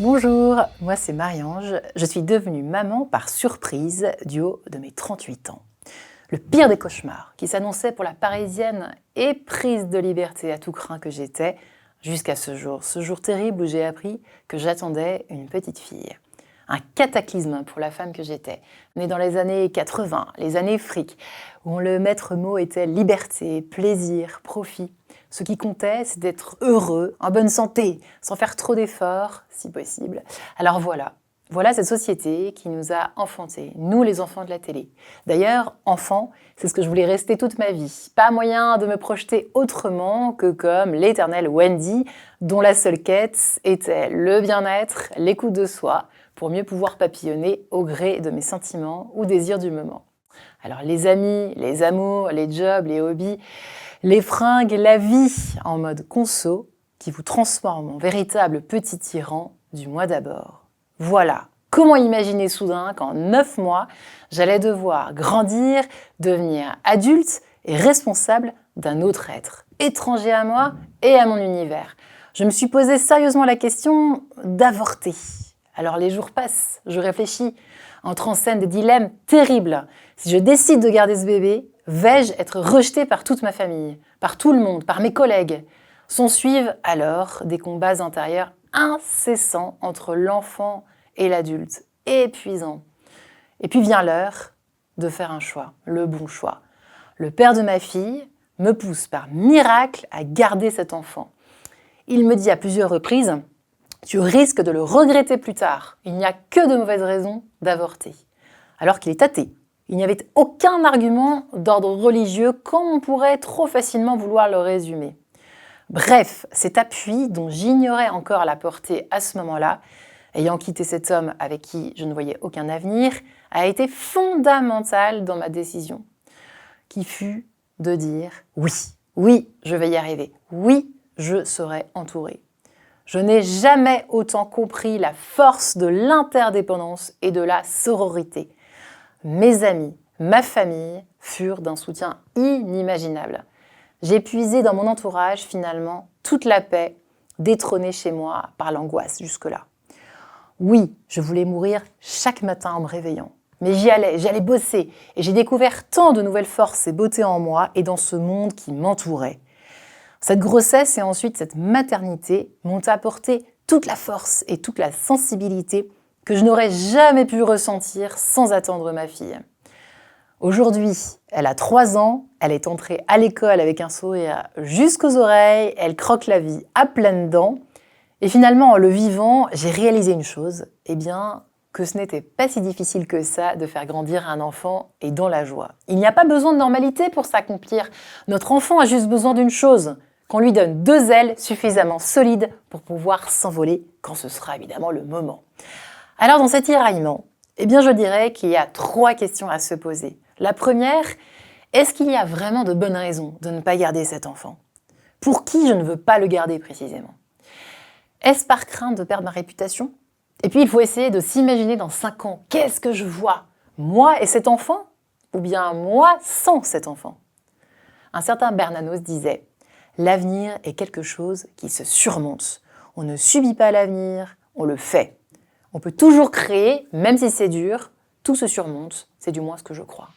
Bonjour, moi c'est Marie-Ange. Je suis devenue maman par surprise du haut de mes 38 ans. Le pire des cauchemars qui s'annonçait pour la Parisienne et prise de liberté à tout crin que j'étais, jusqu'à ce jour terrible où j'ai appris que j'attendais une petite fille. Un cataclysme pour la femme que j'étais, née dans les années 80, les années fric, où le maître mot était liberté, plaisir, profit. Ce qui comptait, c'est d'être heureux, en bonne santé, sans faire trop d'efforts, si possible. Alors voilà cette société qui nous a enfantés, nous les enfants de la télé. D'ailleurs, enfant, c'est ce que je voulais rester toute ma vie. Pas moyen de me projeter autrement que comme l'éternelle Wendy, dont la seule quête était le bien-être, l'écoute de soi, pour mieux pouvoir papillonner au gré de mes sentiments ou désirs du moment. Alors les amis, les amours, les jobs, les hobbies, les fringues, la vie en mode conso qui vous transforme en véritable petit tyran du mois d'abord. Voilà, comment imaginer soudain qu'en 9 mois, j'allais devoir grandir, devenir adulte et responsable d'un autre être, étranger à moi et à mon univers. Je me suis posé sérieusement la question d'avorter. Alors les jours passent, je réfléchis, entre en scène des dilemmes terribles. Si je décide de garder ce bébé, vais-je être rejetée par toute ma famille, par tout le monde, par mes collègues? S'ensuivent alors des combats intérieurs incessants entre l'enfant et l'adulte, épuisants. Et puis vient l'heure de faire un choix, le bon choix. Le père de ma fille me pousse par miracle à garder cet enfant. Il me dit à plusieurs reprises: tu risques de le regretter plus tard. Il n'y a que de mauvaises raisons d'avorter. Alors qu'il est athée. Il n'y avait aucun argument d'ordre religieux comme on pourrait trop facilement vouloir le résumer. Bref, cet appui dont j'ignorais encore la portée à ce moment-là, ayant quitté cet homme avec qui je ne voyais aucun avenir, a été fondamental dans ma décision, qui fut de dire oui, je vais y arriver, oui, je serai entourée. Je n'ai jamais autant compris la force de l'interdépendance et de la sororité. Mes amis, ma famille furent d'un soutien inimaginable. J'ai puisé dans mon entourage finalement toute la paix détrônée chez moi par l'angoisse jusque-là. Oui, je voulais mourir chaque matin en me réveillant. Mais j'allais bosser et j'ai découvert tant de nouvelles forces et beautés en moi et dans ce monde qui m'entourait. Cette grossesse et ensuite cette maternité m'ont apporté toute la force et toute la sensibilité que je n'aurais jamais pu ressentir sans attendre ma fille. Aujourd'hui, elle a 3 ans, elle est entrée à l'école avec un sourire jusqu'aux oreilles, elle croque la vie à pleines dents. Et finalement, en le vivant, j'ai réalisé une chose, que ce n'était pas si difficile que ça de faire grandir un enfant et dans la joie. Il n'y a pas besoin de normalité pour s'accomplir. Notre enfant a juste besoin d'une chose, qu'on lui donne 2 ailes suffisamment solides pour pouvoir s'envoler quand ce sera évidemment le moment. Alors dans cet tiraillement, je dirais qu'il y a 3 questions à se poser. La première, est-ce qu'il y a vraiment de bonnes raisons de ne pas garder cet enfant? Pour qui je ne veux pas le garder précisément? Est-ce par crainte de perdre ma réputation? Et puis il faut essayer de s'imaginer dans 5 ans. Qu'est-ce que je vois? Moi et cet enfant? Ou bien moi sans cet enfant? Un certain Bernanos disait: l'avenir est quelque chose qui se surmonte. On ne subit pas l'avenir, on le fait. On peut toujours créer, même si c'est dur, tout se surmonte, c'est du moins ce que je crois.